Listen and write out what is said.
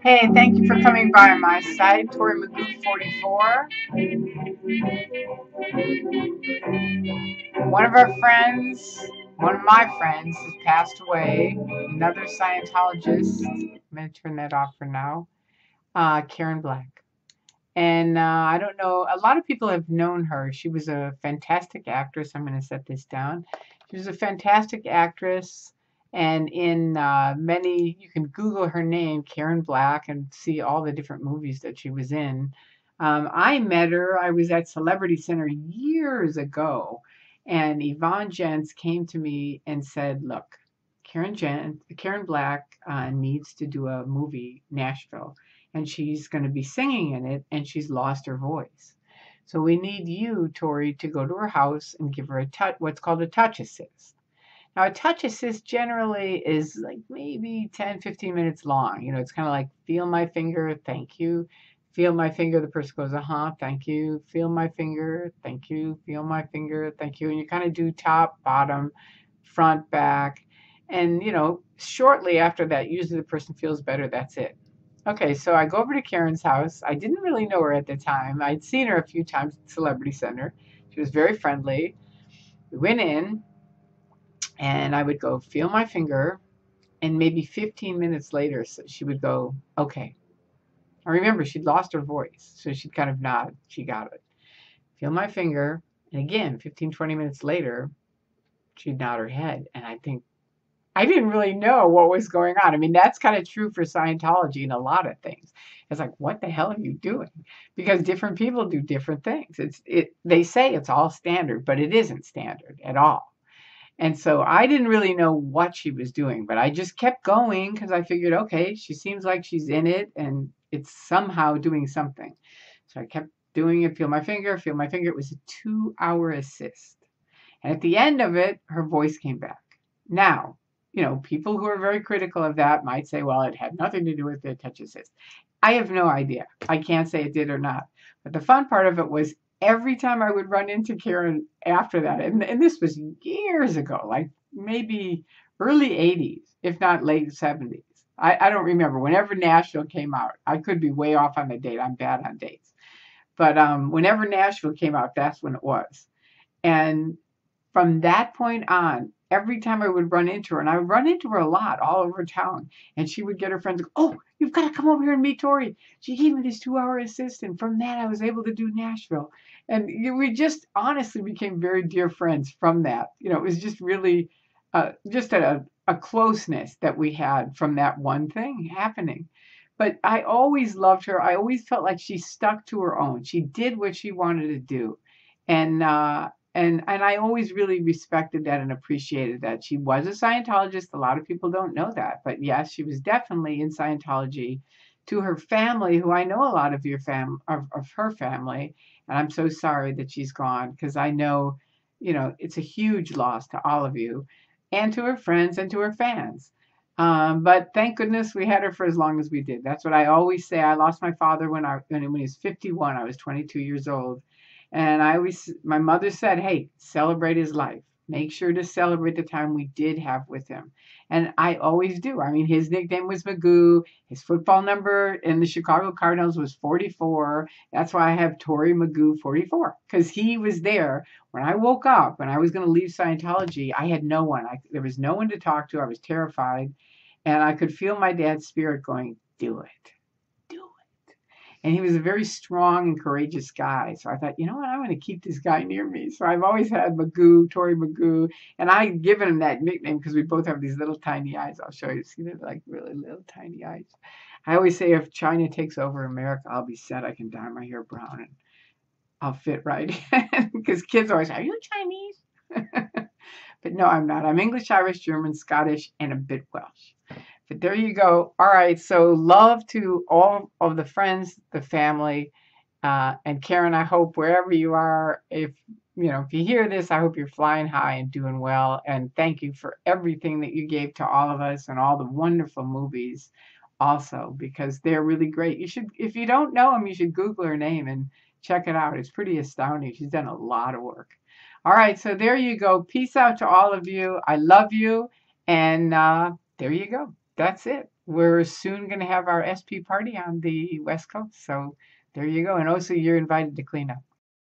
Hey, thank you for coming by my site, Tory Magoo 44. One of our friends, one of my friends, has passed away. Another Scientologist. I'm going to turn that off for now. Karen Black. And I don't know, a lot of people have known her. She was a fantastic actress. I'm going to set this down. She was a fantastic actress. And in many, you can Google her name, Karen Black, and see all the different movies that she was in. I met her, I was at Celebrity Center years ago. And Yvonne Jens came to me and said, look, Karen Black needs to do a movie, Nashville, and she's going to be singing in it, and she's lost her voice. So we need you, Tory, to go to her house and give her a touch, what's called a touch assist. Now, a touch assist generally is like maybe 10, 15 minutes long. You know, it's kind of like feel my finger, thank you. Feel my finger, the person goes, thank you. Feel my finger, thank you. Feel my finger, thank you. And you kind of do top, bottom, front, back. And, you know, shortly after that, usually the person feels better. That's it. Okay, so I go over to Karen's house. I didn't really know her at the time. I'd seen her a few times at Celebrity Center. She was very friendly. We went in, and I would go, feel my finger. And maybe 15 minutes later, she would go, okay. I remember she'd lost her voice, so she'd kind of nod. She got it. Feel my finger. And again, 15, 20 minutes later, she'd nod her head. And I think, I didn't really know what was going on. I mean, that's kind of true for Scientology and a lot of things. It's like, what the hell are you doing? Because different people do different things. They say it's all standard, but it isn't standard at all. And so I didn't really know what she was doing, but I just kept going because I figured, okay, she seems like she's in it and it's somehow doing something. So I kept doing it, feel my finger, feel my finger. It was a 2-hour assist. And at the end of it, her voice came back. Now, you know, people who are very critical of that might say, well, it had nothing to do with the touch assist. I have no idea. I can't say it did or not. But the fun part of it was every time I would run into Karen after that, and this was years ago, like maybe early 80s, if not late 70s. I don't remember. Whenever Nashville came out, I could be way off on the date. I'm bad on dates. But whenever Nashville came out, that's when it was. And from that point on, every time I would run into her, and I would run into her a lot all over town, and she would get her friends, oh, you've got to come over here and meet Tory. She gave me this 2-hour assist, and from that I was able to do Nashville. And we just honestly became very dear friends from that. You know, it was just really just a closeness that we had from that one thing happening. But I always loved her. I always felt like she stuck to her own. She did what she wanted to do. And and I always really respected that and appreciated that. She was a Scientologist. A lot of people don't know that. But yes, she was definitely in Scientology. To her family, who I know a lot of of her family, and I'm so sorry that she's gone because I know, you know, it's a huge loss to all of you, and to her friends and to her fans. But thank goodness we had her for as long as we did. That's what I always say. I lost my father when he was 51. I was 22 years old. And my mother said, hey, celebrate his life. Make sure to celebrate the time we did have with him. And I always do. I mean, his nickname was Magoo. His football number in the Chicago Cardinals was 44. That's why I have Tory Magoo 44, because he was there. When I woke up, when I was going to leave Scientology, I had no one. There was no one to talk to. I was terrified. And I could feel my dad's spirit going, do it. And he was a very strong and courageous guy. So I thought, you know what, I'm going to keep this guy near me. So I've always had Magoo, Tory Magoo. And I've given him that nickname because we both have these little tiny eyes. I'll show you. See, they're like really little tiny eyes. I always say if China takes over America, I'll be set. I can dye my hair brown and I'll fit right in. Because kids always say, are you Chinese? But no, I'm not. I'm English, Irish, German, Scottish, and a bit Welsh. But there you go. All right. So love to all of the friends, the family, and Karen. I hope wherever you are, if you hear this, I hope you're flying high and doing well. And thank you for everything that you gave to all of us and all the wonderful movies, also because they're really great. You should, if you don't know them, you should Google her name and check it out. It's pretty astounding. She's done a lot of work. All right. So there you go. Peace out to all of you. I love you. And there you go. That's it. we're soon going to have our SP party on the West Coast. So there you go. And also, you're invited to clean up.